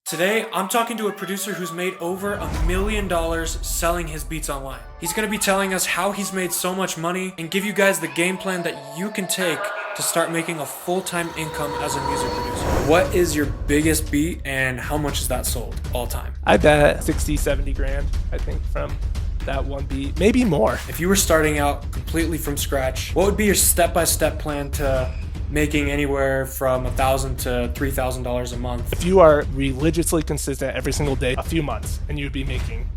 Today, I'm talking to a producer who's made over $1 million selling his beats online. He's gonna be telling us how he's made so much money and give you guys the game plan that you can take to start making a full-time income as a music producer. What is your biggest beat and how much is that sold all time? I bet 60, 70 grand, I think, from that one beat, maybe more. If you were starting out completely from scratch, what would be your step-by-step plan to making anywhere from $1,000 to $3,000 a month? If you are religiously consistent every single day, a few months, and you'd be making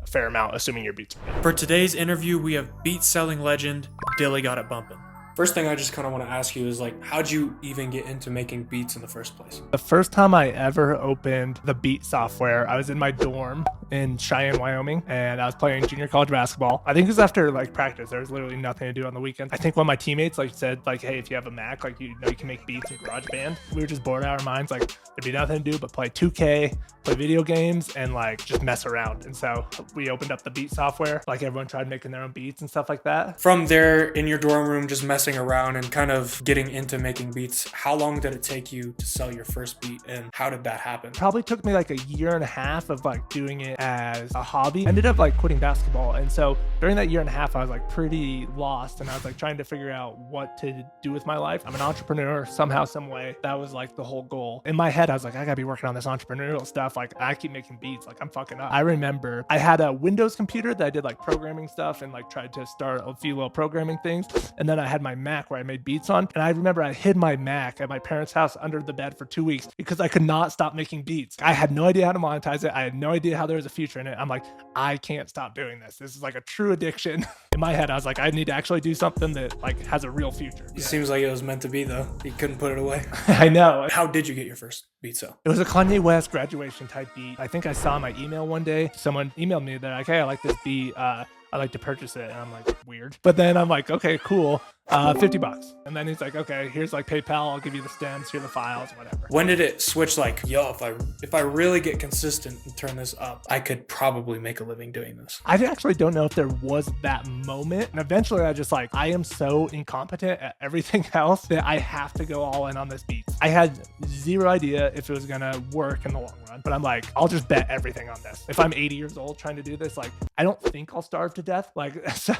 a fair amount, assuming your beats are good. For today's interview, we have beat selling legend, Dilly Got It Bumpin'. First thing I just kind of want to ask you is how'd you even get into making beats in the first place? The first time I ever opened the beat software, I was in my dorm in Cheyenne, Wyoming, and I was playing junior college basketball. I think it was after practice. There was literally nothing to do on the weekend. I think one of my teammates said hey, if you have a Mac, you can make beats in GarageBand. We were just bored out of our minds. There'd be nothing to do but play 2K, play video games, and just mess around. And so we opened up the beat software. Everyone tried making their own beats and stuff like that. From there in your dorm room, just messing around and kind of getting into making beats, how long did it take you to sell your first beat and how did that happen? Probably took me a year and a half of doing it as a hobby. Ended up quitting basketball, and so during that year and a half I was pretty lost, and I was trying to figure out what to do with my life. I'm an entrepreneur somehow, some way. That was the whole goal. In my head I was I gotta be working on this entrepreneurial stuff. I keep making beats, I'm fucking up. I remember I had a Windows computer that I did programming stuff and tried to start a few little programming things, and then I had my Mac where I made beats on, and I remember I hid my Mac at my parents' house under the bed for 2 weeks because I could not stop making beats. I had no idea how to monetize it. I had no idea how there was a future in it. I'm I can't stop doing this. This is a true addiction. In my head I was I need to actually do something that has a real future. It seems like it was meant to be though. You couldn't put it away. I know. How did you get your first beat sale? It was a Kanye West graduation type beat. I think I saw in my email one day, someone emailed me that hey, I like this beat, I'd like to purchase it. And I'm weird. But then I'm okay, cool. $50. And then he's okay, here's PayPal, I'll give you the stems, here are the files, whatever. When did it switch yo, if I really get consistent and turn this up, I could probably make a living doing this? I actually don't know if there was that moment. And eventually I just I am so incompetent at everything else that I have to go all in on this beat. I had zero idea if it was gonna work in the long run, but I'm I'll just bet everything on this. If I'm 80 years old trying to do this, I don't think I'll starve to death. So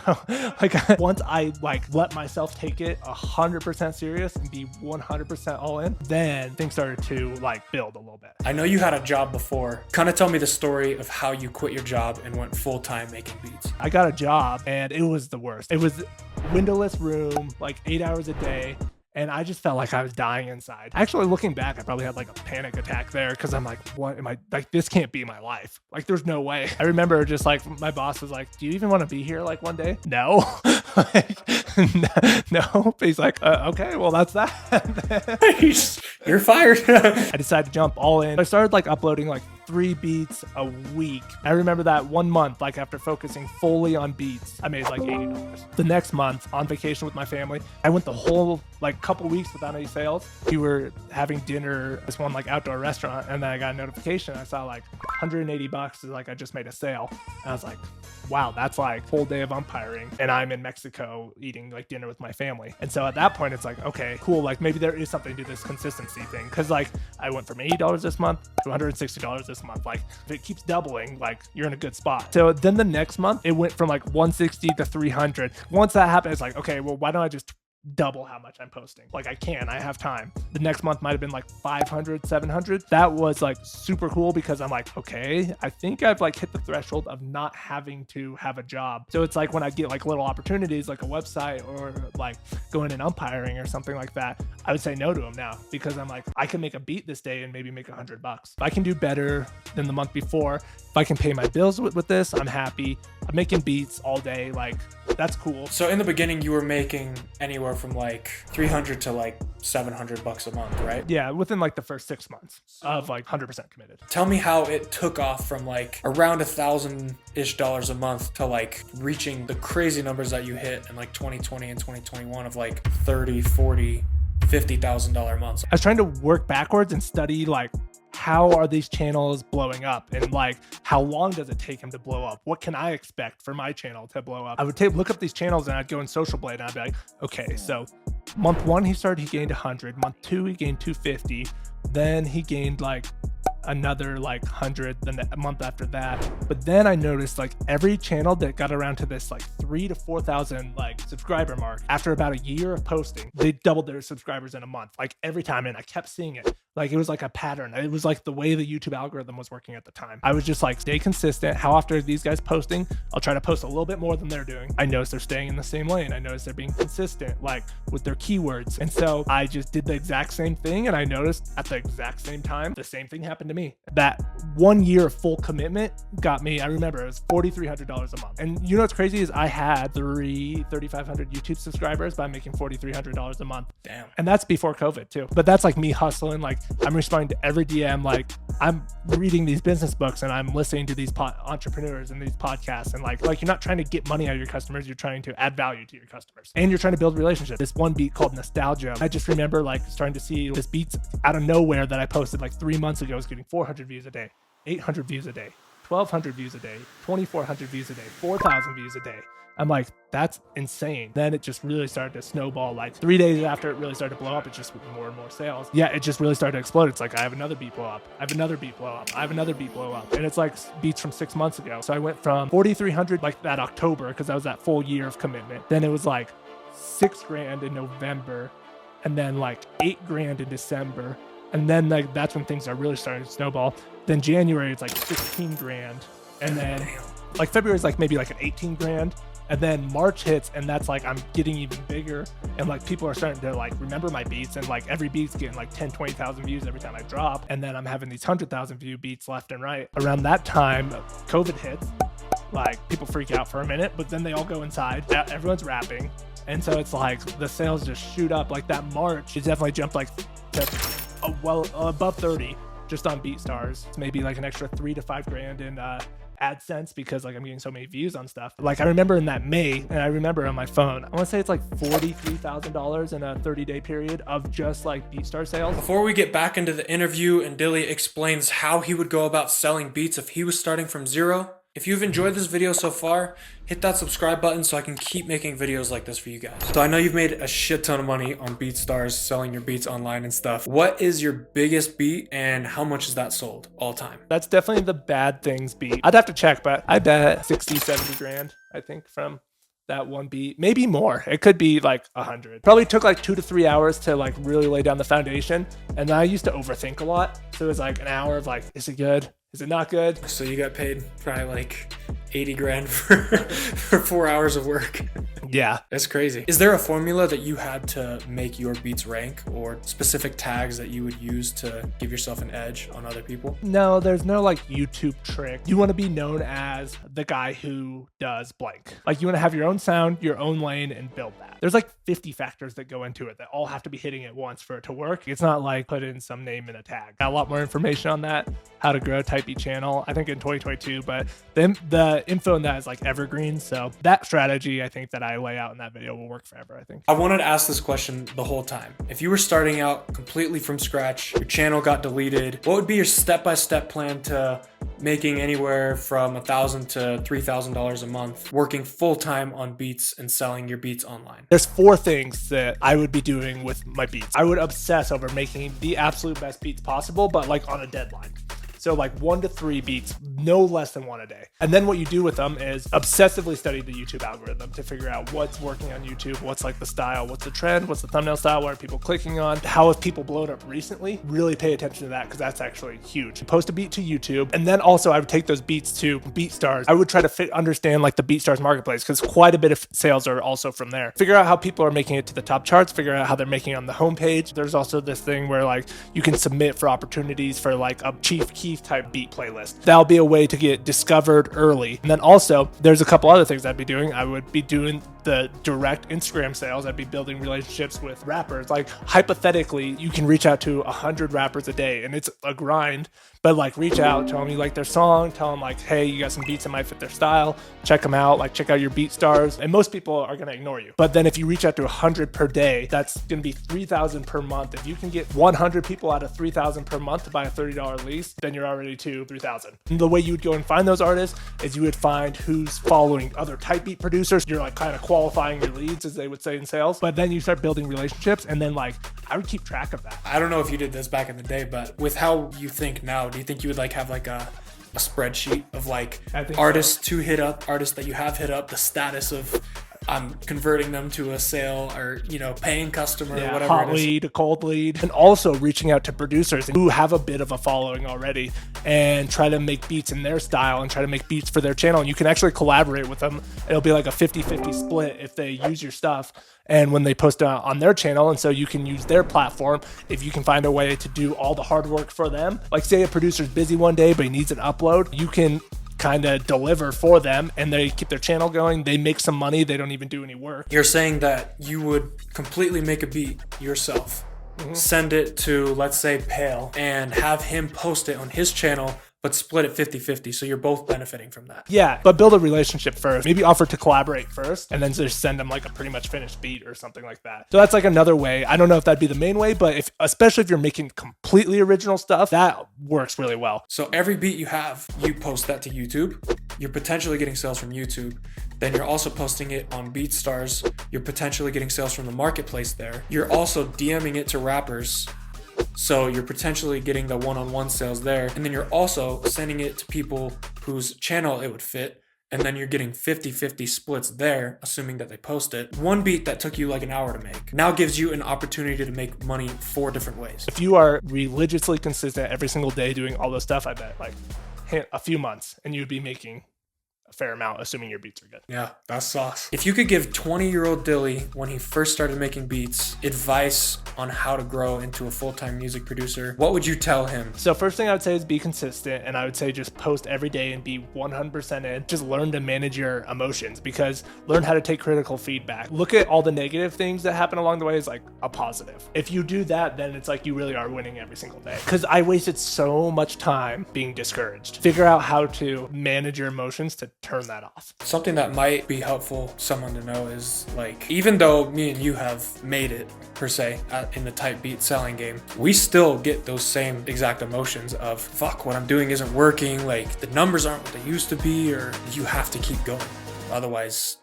once I let myself take it 100% serious and be 100% all in, then things started to build a little bit. I know you had a job before. Kind of tell me the story of how you quit your job and went full-time making beats. I got a job and it was the worst. It was windowless room, 8 hours a day. And I just felt like I was dying inside. Actually, looking back, I probably had a panic attack there because I'm what am I, this can't be my life. There's no way. I remember just my boss was do you even want to be here one day? No. No. But he's okay, well, that's that. You're fired. I decided to jump all in. I started uploading 3 beats a week. I remember that 1 month, after focusing fully on beats, I made $80. The next month, on vacation with my family, I went the whole couple weeks without any sales. We were having dinner at this one outdoor restaurant, and then I got a notification. I saw $180 is I just made a sale. And I was wow, that's whole day of umpiring, and I'm in Mexico eating dinner with my family. And so at that point it's okay, cool, maybe there is something to this consistency thing, because I went from $80 this month to $160 this month. If it keeps doubling, you're in a good spot. So then the next month it went from 160 to 300. Once that happened, it's okay, well, why don't I just double how much I'm posting? I have time. The next month might have been 500, 700. That was super cool because I'm okay, I think I've hit the threshold of not having to have a job. So it's when I get little opportunities, a website or going and umpiring or something like that, I would say no to them now because I'm I can make a beat this day and maybe make $100. If I can do better than the month before, if I can pay my bills with this, I'm happy. I'm making beats all day. That's cool. So in the beginning you were making anywhere from 300 to $700 a month, right? Yeah, within the first 6 months of 100% committed. Tell me how it took off from around $1,000-ish a month to reaching the crazy numbers that you hit in 2020 and 2021 of $30, $40, $50,000 months. I was trying to work backwards and study how are these channels blowing up, and how long does it take him to blow up? What can I expect for my channel to blow up? I would look up these channels and I'd go in Social Blade and I'd be okay, so month 1 he gained 100, month 2 he gained 250, then he gained another like 100 a month after that. But then I noticed like every channel that got around to this like 3,000 to 4,000 like subscriber mark, after about a year of posting, they doubled their subscribers in a month, like every time. And I kept seeing it. Like it was like a pattern. It was like the way the YouTube algorithm was working at the time. I was just like, stay consistent. How often are these guys posting? I'll try to post a little bit more than they're doing. I noticed they're staying in the same lane. I noticed they're being consistent, like with their keywords. And so I just did the exact same thing. And I noticed at the exact same time, the same thing happened to me. That 1 year of full commitment got me, I remember it was $4,300 a month. And you know what's crazy is I had 3,500 YouTube subscribers by making $4,300 a month. Damn. And that's before COVID too. But that's like me hustling. Like I'm responding to every DM. Like I'm reading these business books and I'm listening to these entrepreneurs and these podcasts. And like you're not trying to get money out of your customers. You're trying to add value to your customers and you're trying to build relationships. This one beat called Nostalgia. I just remember like starting to see this beats out of nowhere that I posted like 3 months ago was getting 400 views a day, 800 views a day, 1,200 views a day, 2,400 views a day, 4,000 views a day. I'm like, that's insane. Then it just really started to snowball. Like 3 days after it really started to blow up, it just more and more sales. Yeah, it just really started to explode. It's like, I have another beat blow up. I have another beat blow up. I have another beat blow up. And it's like beats from 6 months ago. So I went from 4,300 like that October, because that was that full year of commitment. Then it was like 6 grand in November, and then like 8 grand in December. And then like that's when things are really starting to snowball. Then January, it's like 16 grand. And then like February is like maybe like an 18 grand. And then March hits, and that's like I'm getting even bigger, and like people are starting to like remember my beats, and like every beat's getting like 10, 20,000 views every time I drop. And then I'm having these 100,000 view beats left and right. Around that time, COVID hits. Like people freak out for a minute, but then they all go inside. Everyone's rapping, and so it's like the sales just shoot up. Like that March, it definitely jumped like to well above 30 just on BEATSTARS. It's maybe like an extra 3 to 5 grand in AdSense, because like I'm getting so many views on stuff. Like I remember in that May, and I remember on my phone, I want to say it's like $43,000 in a 30-day period of just like BEATSTARS sales. Before we get back into the interview and Dilly explains how he would go about selling beats if he was starting from zero, if you've enjoyed this video so far, hit that subscribe button so I can keep making videos like this for you guys. So I know you've made a shit ton of money on BEATSTARS, selling your beats online and stuff. What is your biggest beat and how much is that sold all time? That's definitely the Bad Things beat. I'd have to check, but I bet 60, 70 grand, I think, from that one beat. Maybe more. It could be like 100. Probably took like 2 to 3 hours to like really lay down the foundation. And I used to overthink a lot. So it was like an hour of like, is it good? Is it not good? So you got paid probably like 80 grand for 4 hours of work. Yeah. That's crazy. Is there a formula that you had to make your beats rank, or specific tags that you would use to give yourself an edge on other people? No, there's no like YouTube trick. You want to be known as the guy who does blank. Like you want to have your own sound, your own lane, and build that. There's like 50 factors that go into it that all have to be hitting at once for it to work. It's not like put in some name in a tag. Got a lot more information on that, how to grow type beat channel, I think in 2022, but then the info in that is like evergreen. So that strategy, I think that I lay out in that video will work forever, I think. I wanted to ask this question the whole time. If you were starting out completely from scratch, your channel got deleted, what would be your step-by-step plan to making anywhere from $1,000 to $3,000 a month, working full-time on beats and selling your beats online? There's 4 things that I would be doing with my beats. I would obsess over making the absolute best beats possible, but like on a deadline. So like 1 to 3 beats, no less than 1 a day. And then what you do with them is obsessively study the YouTube algorithm to figure out what's working on YouTube, what's like the style, what's the trend, what's the thumbnail style, what are people clicking on, how have people blown up recently. Really pay attention to that, because that's actually huge. Post a beat to YouTube, and then also I would take those beats to BEATSTARS. I would try to understand like the BEATSTARS marketplace, because quite a bit of sales are also from there. Figure out how people are making it to the top charts, figure out how they're making it on the homepage. There's also this thing where like you can submit for opportunities for like a Chief Keef type beat playlist. That'll be a way to get discovered early. And then also there's a couple other things I'd be doing. I would be doing the direct Instagram sales. I'd be building relationships with rappers. Like hypothetically, you can reach out to 100 rappers a day, and it's a grind, but like reach out, tell them you like their song, tell them like, hey, you got some beats that might fit their style, check them out, like check out your BEATSTARS. And most people are going to ignore you. But then if you reach out to 100 per day, that's going to be 3,000 per month. If you can get 100 people out of 3,000 per month to buy a $30 lease, then you're already to 3,000. And the way you would go and find those artists is you would find who's following other type beat producers. You're like kind of quality qualifying your leads, as they would say in sales. But then you start building relationships, and then like I would keep track of that. I don't know if you did this back in the day, but with how you think now, do you think you would like have like a spreadsheet of like artists to hit up, artists that you have hit up, the status of I'm converting them to a sale, or, you know, paying customer, or whatever hot it is. lead, a cold lead, and also reaching out to producers who have a bit of a following already and try to make beats in their style and try to make beats for their channel. And you can actually collaborate with them. It'll be like a 50-50 split if they use your stuff and when they post on their channel. And so you can use their platform if you can find a way to do all the hard work for them. Like say a producer's busy one day, but he needs an upload, you can kind of deliver for them and they keep their channel going. They make some money. They don't even do any work. You're saying that you would completely make a beat yourself, send it to, let's say, Pale, and have him post it on his channel, but split it 50-50. So you're both benefiting from that. Yeah, but build a relationship first. Maybe offer to collaborate first and then just send them like a pretty much finished beat or something like that. So that's like another way. I don't know if that'd be the main way, but especially if you're making completely original stuff, that works really well. So every beat you have, you post that to YouTube. You're potentially getting sales from YouTube. Then you're also posting it on BEATSTARS. You're potentially getting sales from the marketplace there. You're also DMing it to rappers. So you're potentially getting the one-on-one sales there. And then you're also sending it to people whose channel it would fit. And then you're getting 50-50 splits there, assuming that they post it. One beat that took you like an hour to make now gives you an opportunity to make money 4 different ways. If you are religiously consistent every single day doing all this stuff, I bet like a few months and you'd be making a fair amount, assuming your beats are good. Yeah, that's sauce. If you could give 20-year-old Dilly, when he first started making beats, advice on how to grow into a full-time music producer, what would you tell him? So first thing I would say is be consistent, and I would say just post every day and be 100% in. Just learn to manage your emotions, because learn how to take critical feedback. Look at all the negative things that happen along the way as like a positive. If you do that, then it's like you really are winning every single day. Because I wasted so much time being discouraged. Figure out how to manage your emotions to turn that off. Something that might be helpful someone to know is, like, even though me and you have made it per se in the type beat selling game, we still get those same exact emotions of fuck, what I'm doing isn't working, like the numbers aren't what they used to be, or you have to keep going, otherwise,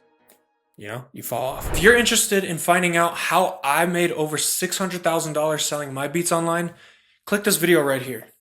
you know, you fall off. If you're interested in finding out how I made over $600,000 selling my beats online, click this video right here.